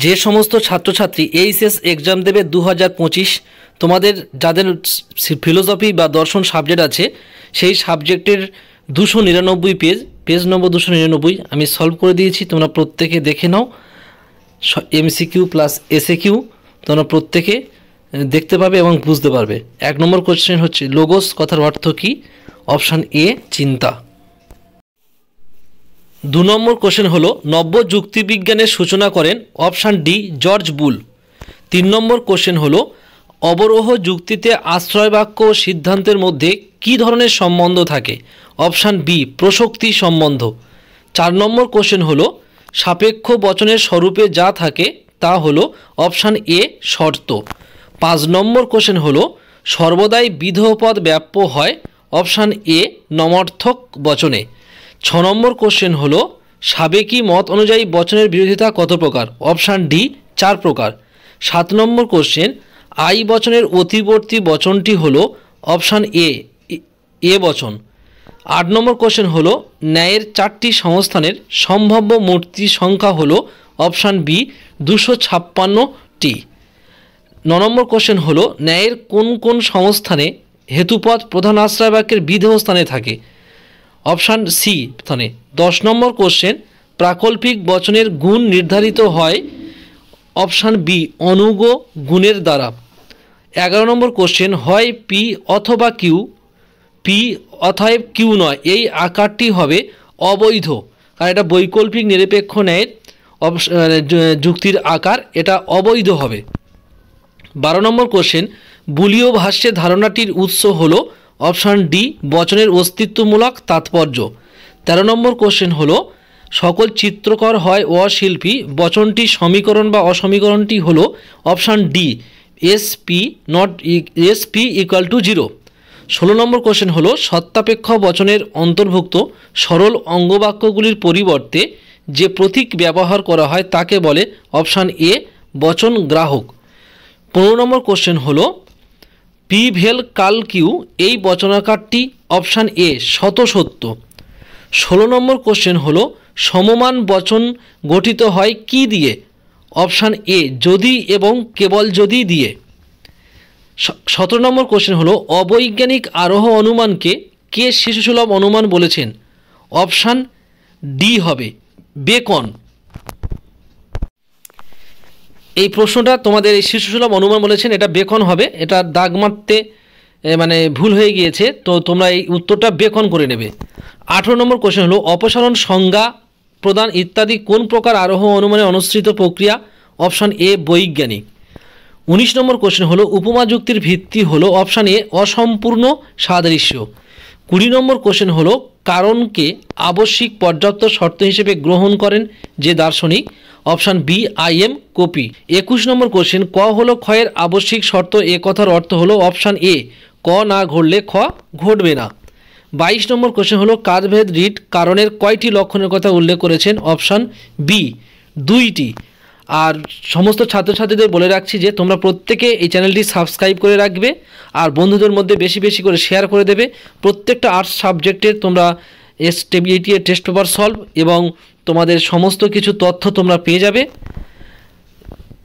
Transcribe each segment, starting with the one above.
যে সমস্ত ছাত্রছাত্রী এইচএস এক্সাম দেবে 2025, তোমাদের যাদের ফিলোসফি বা দর্শন সাবজেক্ট আছে সেই সাবজেক্টের 299 পেজ নম্বর 299 আমি সলভ করে দিয়েছি। তোমরা প্রত্যেকে দেখে নাও, এমসিকিউ প্লাস এসএকিউ তোমরা প্রত্যেকে দেখতে পাবে এবং বুঝতে পারবে। 1 নম্বর কোশ্চেন হচ্ছে লোগোস কথার অর্থ কী? অপশান এ চিন্তা। 2 নম্বর কোশ্চেন হলো নব্য যুক্তিবিজ্ঞানের সূচনা করেন? অপশান ডি জর্জ বুল। 3 নম্বর কোশ্চেন হলো অবরোহ যুক্তিতে আশ্রয় বাক্য ও সিদ্ধান্তের মধ্যে কী ধরনের সম্বন্ধ থাকে? অপশান বি প্রসক্তি সম্বন্ধ। 4 নম্বর কোশ্চেন হলো সাপেক্ষ বচনের স্বরূপে যা থাকে তা হলো? অপশান এ শর্ত। 5 নম্বর কোশ্চেন হলো সর্বদাই বিধেয়পদ ব্যাপ্য হয়? অপশান এ নমর্থক বচনে। 6 নম্বর কোশ্চেন হলো সাবেকি মত অনুযায়ী বচনের বিরোধিতা কত প্রকার? অপশান ডি 4 প্রকার। 7 নম্বর কোশ্চেন আই বচনের অতিবর্তী বচনটি হলো? অপশান এ বচন। 8 নম্বর কোশ্চেন হলো ন্যায়ের 4টি সংস্থানের সম্ভাব্য মূর্তি সংখ্যা হলো? অপশান বি 256টি। 9 নম্বর কোশ্চেন হলো ন্যায়ের কোন কোন সংস্থানে হেতুপদ প্রধান আশ্রয় বাক্যের বিধেয় স্থানে থাকে? অপশান সি স্থানে। 10 নম্বর কোশ্চেন প্রাকল্পিক বচনের গুণ নির্ধারিত হয়? অপশান বি অনুগ গুণের দ্বারা। 11 নম্বর কোশ্চেন হয় পি অথবা কিউ, পি অতএব কিউ নয়, এই আকারটি হবে অবৈধ, কারণ এটা বৈকল্পিক নিরপেক্ষ ন্যায়ের যুক্তির আকার, এটা অবৈধ হবে। 12 নম্বর কোশ্চেন বুলীয় ভাষ্যে ধারণাটির উৎস হলো? অপশান ডি বচনের অস্তিত্বমূলক তাৎপর্য। 13 নম্বর কোশ্চেন হলো সকল চিত্রকর হয় অশিল্পী, বচনটি সমীকরণ বা অসমীকরণটি হলো? Option D SP = 0। 16 নম্বর কোশ্চেন হলো সত্যাপেক্ষ বচনের অন্তর্ভুক্ত সরল অঙ্গবাক্যগুলির পরিবর্তে যে প্রতীক ব্যবহার করা হয় তাকে বলে? অপশান এ বচন গ্রাহক। 15 নম্বর কোশ্চেন হলো পি ভেল কাল কিউ, এই বচনাকারটি? Option A শতসত্য। 16 নম্বর কোশ্চেন হলো সমমান বচন গঠিত হয় কি দিয়ে? অপশান এ যদি এবং কেবল যদি দিয়ে। 17 নম্বর কোশ্চেন হলো অবৈজ্ঞানিক আরোহ অনুমানকে কে শিশুসুলভ অনুমান বলেছেন? অপশান ডি হবে বেকন। এই প্রশ্নটা তোমাদের এই শিশুসুলভ অনুমান বলেছেন, এটা বেকন হবে, এটা দাগ মারতে মানে ভুল হয়ে গিয়েছে, তো তোমরা এই উত্তরটা বেকন করে নেবে। 18 নম্বর কোশ্চেন হলো অপসারণ সংজ্ঞা প্রদান ইত্যাদি কোন প্রকার আরোহ অনুমানে অনুসৃত প্রক্রিয়া? অপশান এ বৈজ্ঞানিক। 19 নম্বর কোশ্চেন হলো উপমা যুক্তির ভিত্তি হলো? অপশান এ অসম্পূর্ণ সাদৃশ্য। 20 নম্বর কোশ্চেন হলো কারণকে আবশ্যিক পর্যাপ্ত শর্ত হিসেবে গ্রহণ করেন যে দার্শনিক? Option B I M. কপি। 21 নম্বর কোশ্চেন ক হলো ক্ষয়ের আবশ্যিক শর্ত, এ কথার অর্থ হলো? অপশান এ ক না ঘটলে খ ঘটবে না। 22 নম্বর কোশ্চেন হলো কারভেদ রিড কারণের কয়টি লক্ষণের কথা উল্লেখ করেছেন? অপশান বি 2টি। আর সমস্ত ছাত্রছাত্রীদের বলে রাখছি যে তোমরা প্রত্যেকে এই চ্যানেলটি সাবস্ক্রাইব করে রাখবে আর বন্ধুদের মধ্যে বেশি বেশি করে শেয়ার করে দেবে। প্রত্যেকটা আর্টস সাবজেক্টের তোমরা STBET এর টেস্ট পেপার সলভ এবং তোমাদের সমস্ত কিছু তথ্য তোমরা পেয়ে যাবে।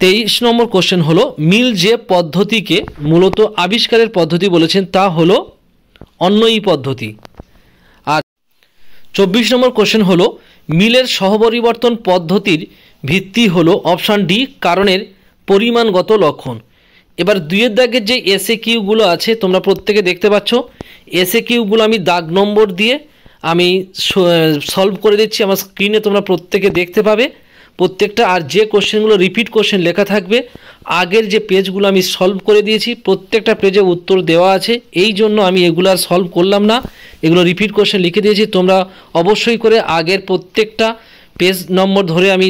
23 নম্বর কোশ্চেন হলো মিল যে পদ্ধতিকে মূলত আবিষ্কারের পদ্ধতি বলেছেন তা হলো অন্যই পদ্ধতি। আর 24 নম্বর কোশ্চেন হলো মিলের সহপরিবর্তন পদ্ধতির ভিত্তি হলো? অপশান ডি কারণের পরিমাণগত লক্ষণ। এবার 2 দাগের যে এসএকিউগুলো আছে তোমরা প্রত্যেকে দেখতে পাচ্ছ, এসএকিউগুলো আমি দাগ নম্বর দিয়ে আমি সলভ করে দিচ্ছি, আমার স্ক্রিনে তোমরা প্রত্যেকে দেখতে পাবে প্রত্যেকটা। আর যে কোশ্চেনগুলো রিপিট কোশ্চেন লেখা থাকবে আগের যে পেজগুলো আমি সলভ করে দিয়েছি প্রত্যেকটা পেজে উত্তর দেওয়া আছে, এই জন্য আমি এগুলো আর সলভ করলাম না, এগুলো রিপিট কোশ্চেন লিখে দিয়েছি। তোমরা অবশ্যই করে আগের প্রত্যেকটা পেজ নম্বর ধরে আমি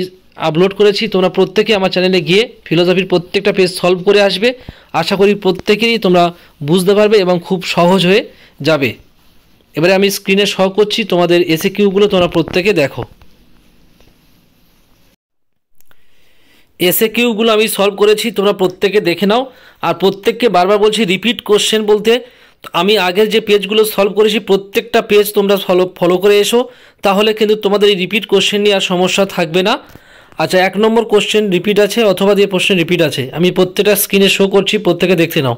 আপলোড করেছি, তোমরা প্রত্যেকে আমার চ্যানেলে গিয়ে ফিলোসফির প্রত্যেকটা পেজ সলভ করে আসবে। আশা করি প্রত্যেকেরই তোমরা বুঝতে পারবে এবং খুব সহজ হয়ে যাবে। এবারে আমি স্ক্রিনে শো করছি তোমাদের এসএকিউগুলো, তোমরা প্রত্যেকে দেখো। এসএকিউগুলো আমি সলভ করেছি, তোমরা প্রত্যেকে দেখে নাও। আর প্রত্যেককে বারবার বলছি রিপিট কোশ্চেন বলতে আমি আগের যে পেজগুলো সলভ করেছি প্রত্যেকটা পেজ তোমরা ফলো করে এসো, তাহলে কিন্তু তোমাদের এই রিপিট কোশ্চেন নিয়ে আর সমস্যা থাকবে না। আচ্ছা 1 নম্বর কোশ্চেন রিপিট আছে অথবা দিয়ে প্রশ্ন রিপিট আছে, আমি প্রত্যেকটা স্ক্রিনে শো করছি, প্রত্যেকে দেখতে নাও।